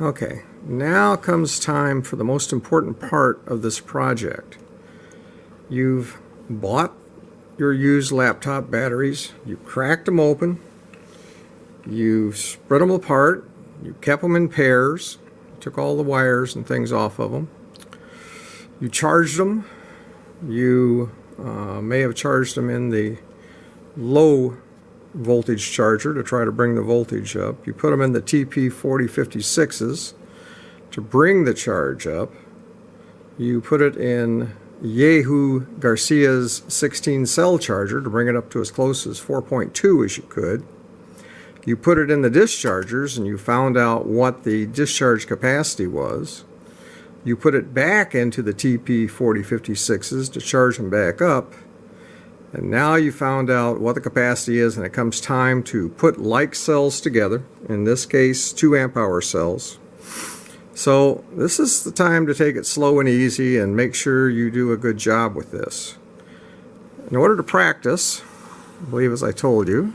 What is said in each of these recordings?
Okay, now comes time for the most important part of this project. You've bought your used laptop batteries, you cracked them open, you spread them apart, you kept them in pairs, took all the wires and things off of them, you charged them, you may have charged them in the low voltage charger to try to bring the voltage up. You put them in the TP4056s to bring the charge up. You put it in Yehu Garcia's 16 cell charger to bring it up to as close as 4.2 as you could. You put it in the dischargers and you found out what the discharge capacity was. You put it back into the TP4056s to charge them back up. And now you found out what the capacity is, and it comes time to put like cells together, in this case 2 amp hour cells. So this is the time to take it slow and easy and make sure you do a good job with this. In order to practice, I believe as I told you,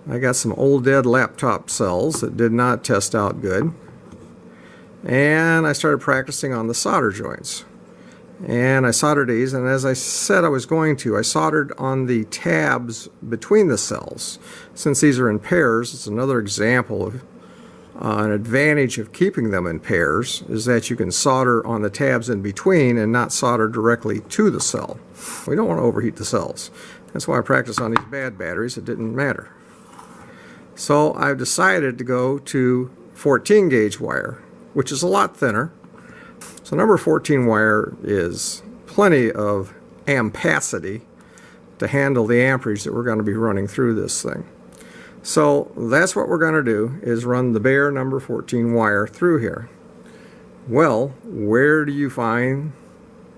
I got some old dead laptop cells that did not test out good, and I started practicing on the solder joints. And I soldered these, and as I said I was going to, I soldered on the tabs between the cells. Since these are in pairs, it's another example of an advantage of keeping them in pairs is that you can solder on the tabs in between and not solder directly to the cell. We don't want to overheat the cells. That's why I practiced on these bad batteries. It didn't matter. So I've decided to go to 14 gauge wire, which is a lot thinner. So number 14 wire is plenty of ampacity to handle the amperage that we're going to be running through this thing. So that's what we're going to do, is run the bare number 14 wire through here. Well, where do you find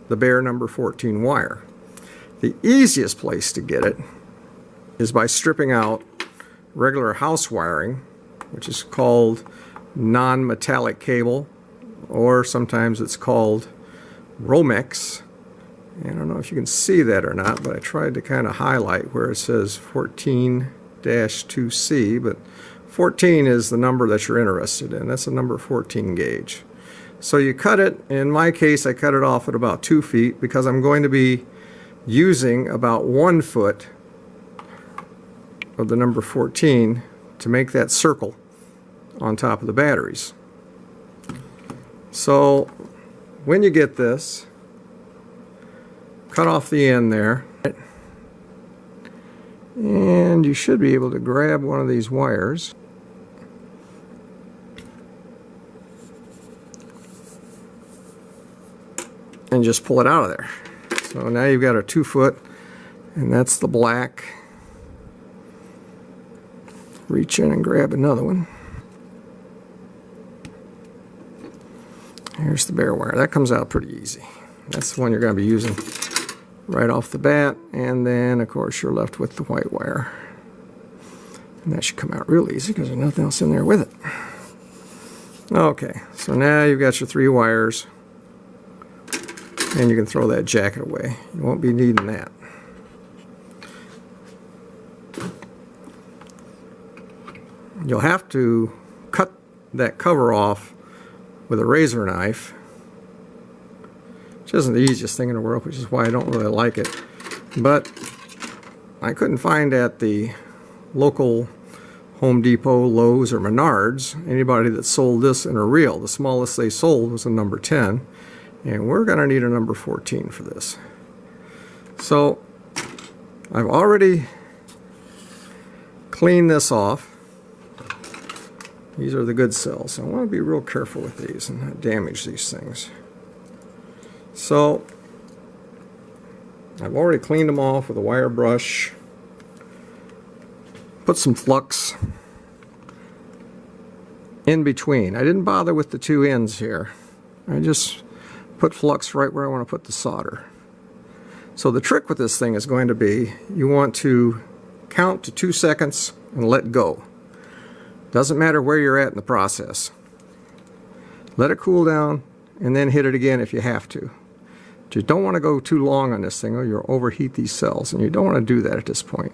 the bare number 14 wire? The easiest place to get it is by stripping out regular house wiring, which is called non-metallic cable, or sometimes it's called Romex. I don't know if you can see that or not, but I tried to kind of highlight where it says 14-2C, but 14 is the number that you're interested in. That's a number 14 gauge. So you cut it, in my case I cut it off at about 2 feet because I'm going to be using about 1 foot of the number 14 to make that circle on top of the batteries. So when you get this, cut off the end there, and you should be able to grab one of these wires and just pull it out of there. So now you've got a 2 foot, and that's the black. Reach in and grab another one. Here's the bare wire. That comes out pretty easy. That's the one you're going to be using right off the bat, and then of course you're left with the white wire. And that should come out real easy because there's nothing else in there with it. Okay, so now you've got your 3 wires, and you can throw that jacket away. You won't be needing that. You'll have to cut that cover off with a razor knife, which isn't the easiest thing in the world, which is why I don't really like it. But I couldn't find at the local Home Depot, Lowe's, or Menards anybody that sold this in a reel. The smallest they sold was a number 10, and we're going to need a number 14 for this. So I've already cleaned this off. These are the good cells. I want to be real careful with these and not damage these things. So I've already cleaned them off with a wire brush. Put some flux in between. I didn't bother with the 2 ends here. I just put flux right where I want to put the solder. So the trick with this thing is going to be, you want to count to 2 seconds and let go. Doesn't matter where you're at in the process. Let it cool down and then hit it again if you have to. But you don't want to go too long on this thing or you'll overheat these cells, and you don't want to do that at this point.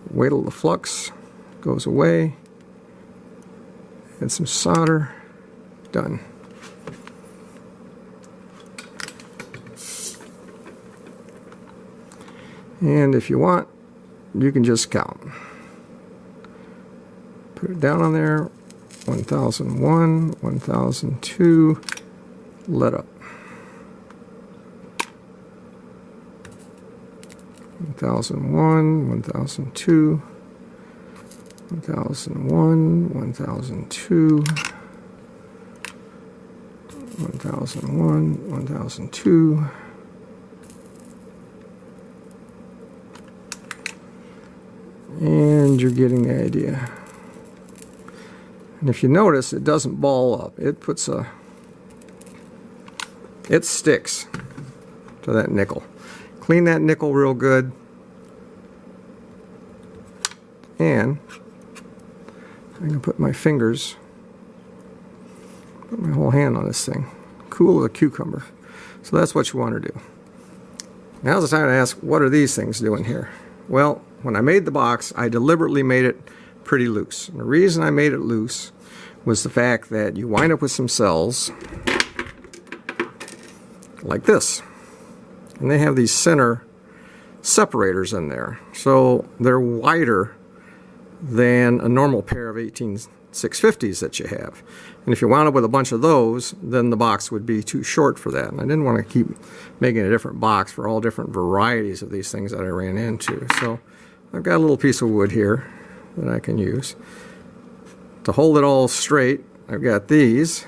Wait till the flux goes away and some solder. Done. And if you want, you can just count. Put it down on there. 1001, 1002, let up. 1001, 1002, 1001, 1002, 1001, 1002. And you're getting the idea. And if you notice, it doesn't ball up. It sticks to that nickel. Clean that nickel real good. And I'm going to put my fingers, put my whole hand on this thing. Cool as a cucumber. So that's what you want to do. Now's the time to ask, what are these things doing here? Well, when I made the box, I deliberately made it pretty loose. And the reason I made it loose was the fact that you wind up with some cells like this. And they have these center separators in there. So they're wider than a normal pair of 18650s that you have. And if you wound up with a bunch of those, then the box would be too short for that. And I didn't want to keep making a different box for all different varieties of these things that I ran into. So I've got a little piece of wood here that I can use. To hold it all straight, I've got these.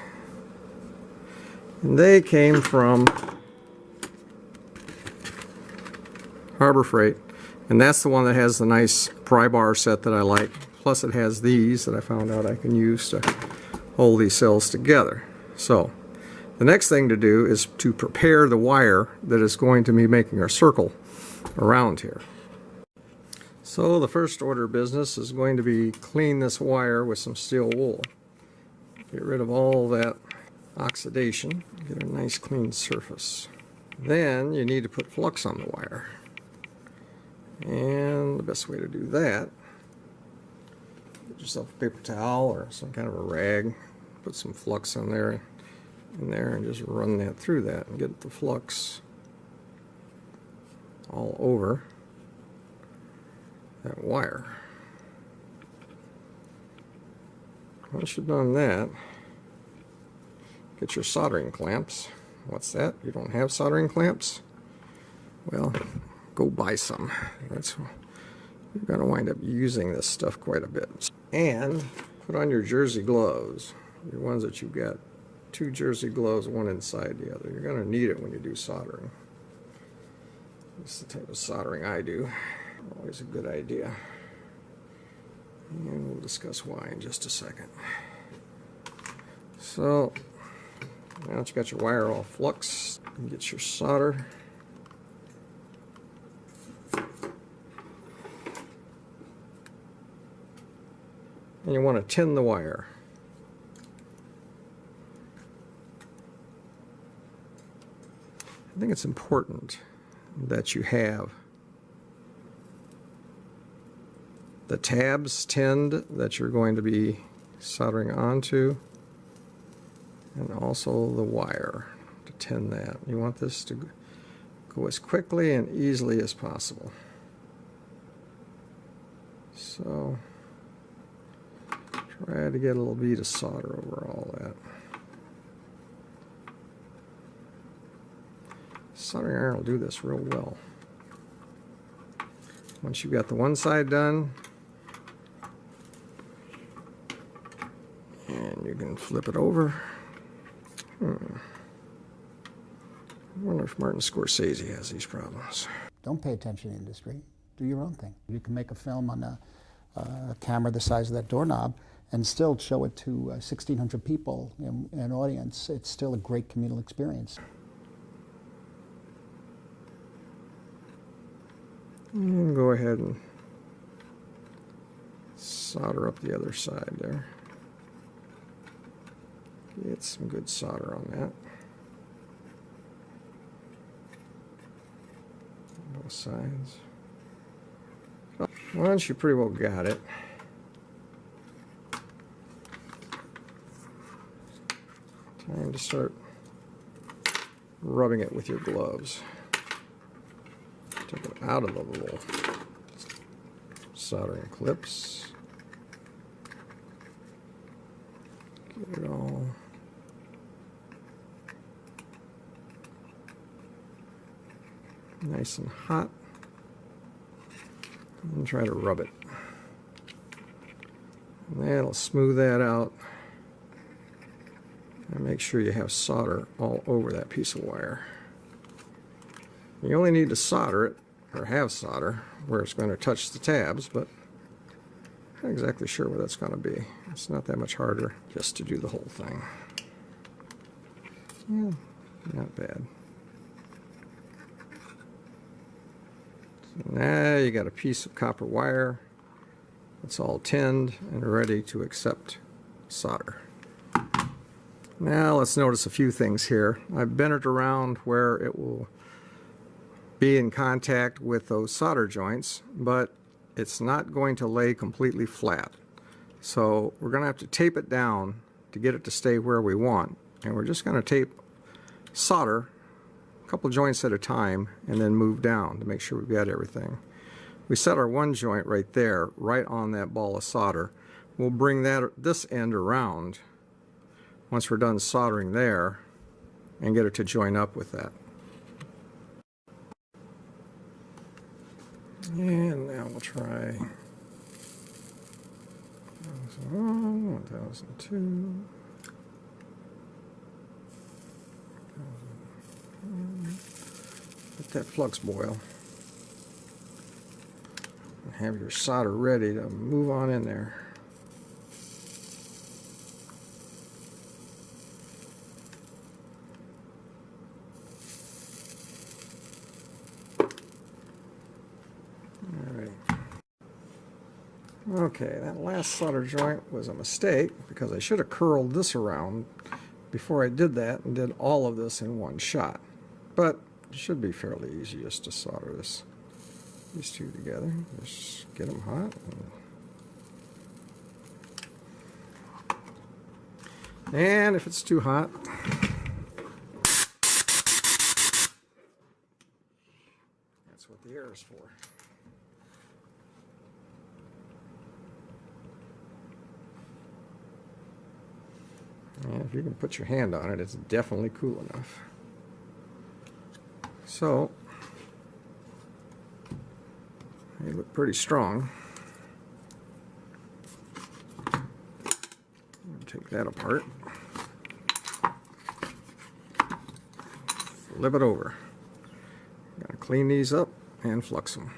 And they came from Harbor Freight. And that's the one that has the nice pry bar set that I like. Plus it has these that I found out I can use to hold these cells together. So the next thing to do is to prepare the wire that is going to be making our circle around here. So the first order of business is going to be clean this wire with some steel wool. Get rid of all that oxidation, get a nice clean surface. Then you need to put flux on the wire. And the best way to do that, get yourself a paper towel or some kind of a rag, put some flux in there and just run that through that and get the flux all over that wire. Once you've done that, get your soldering clamps. What's that? You don't have soldering clamps? Well, go buy some. You're going to wind up using this stuff quite a bit. And put on your jersey gloves, your ones that you've got. 2 jersey gloves, one inside the other. You're going to need it when you do soldering. This is the type of soldering I do. Always a good idea. And we'll discuss why in just a second. So, now that you got your wire all fluxed, you get your solder. And you want to tin the wire. I think it's important that you have the tabs tinned that you're going to be soldering onto, and also the wire to tin that. You want this to go as quickly and easily as possible. So try to get a little bead of solder over all that. Soldering iron will do this real well. Once you've got the one side done, and you can flip it over. I wonder if Martin Scorsese has these problems. Don't pay attention to the industry. Do your own thing. You can make a film on a camera the size of that doorknob and still show it to 1,600 people in an audience. It's still a great communal experience. And go ahead and solder up the other side there. Get some good solder on that. Both sides. Once you pretty well got it, Time to start rubbing it with your gloves. Take it out of the little soldering clips. Get it all nice and hot, and try to rub it. And that'll smooth that out, and make sure you have solder all over that piece of wire. You only need to solder it, or have solder, where it's going to touch the tabs, but I'm not exactly sure where that's going to be. It's not that much harder just to do the whole thing. Yeah, not bad. So now you got a piece of copper wire that's all tinned and ready to accept solder. Now let's notice a few things here. I've bent it around where it will be in contact with those solder joints, but it's not going to lay completely flat. So we're going to have to tape it down to get it to stay where we want. And we're just going to tape solder a couple joints at a time and then move down to make sure we've got everything. We set our one joint right there, right on that ball of solder. We'll bring this end around once we're done soldering there and get it to join up with that. And now we'll try 1001, 1002. Let that flux boil. And have your solder ready to move on in there. Okay, that last solder joint was a mistake because I should have curled this around before I did that and did all of this in one shot. But it should be fairly easy just to solder these two together. Just get them hot. And if it's too hot, that's what the air is for. And if you can put your hand on it, it's definitely cool enough. So, they look pretty strong. Take that apart. Flip it over. Gotta clean these up and flux them.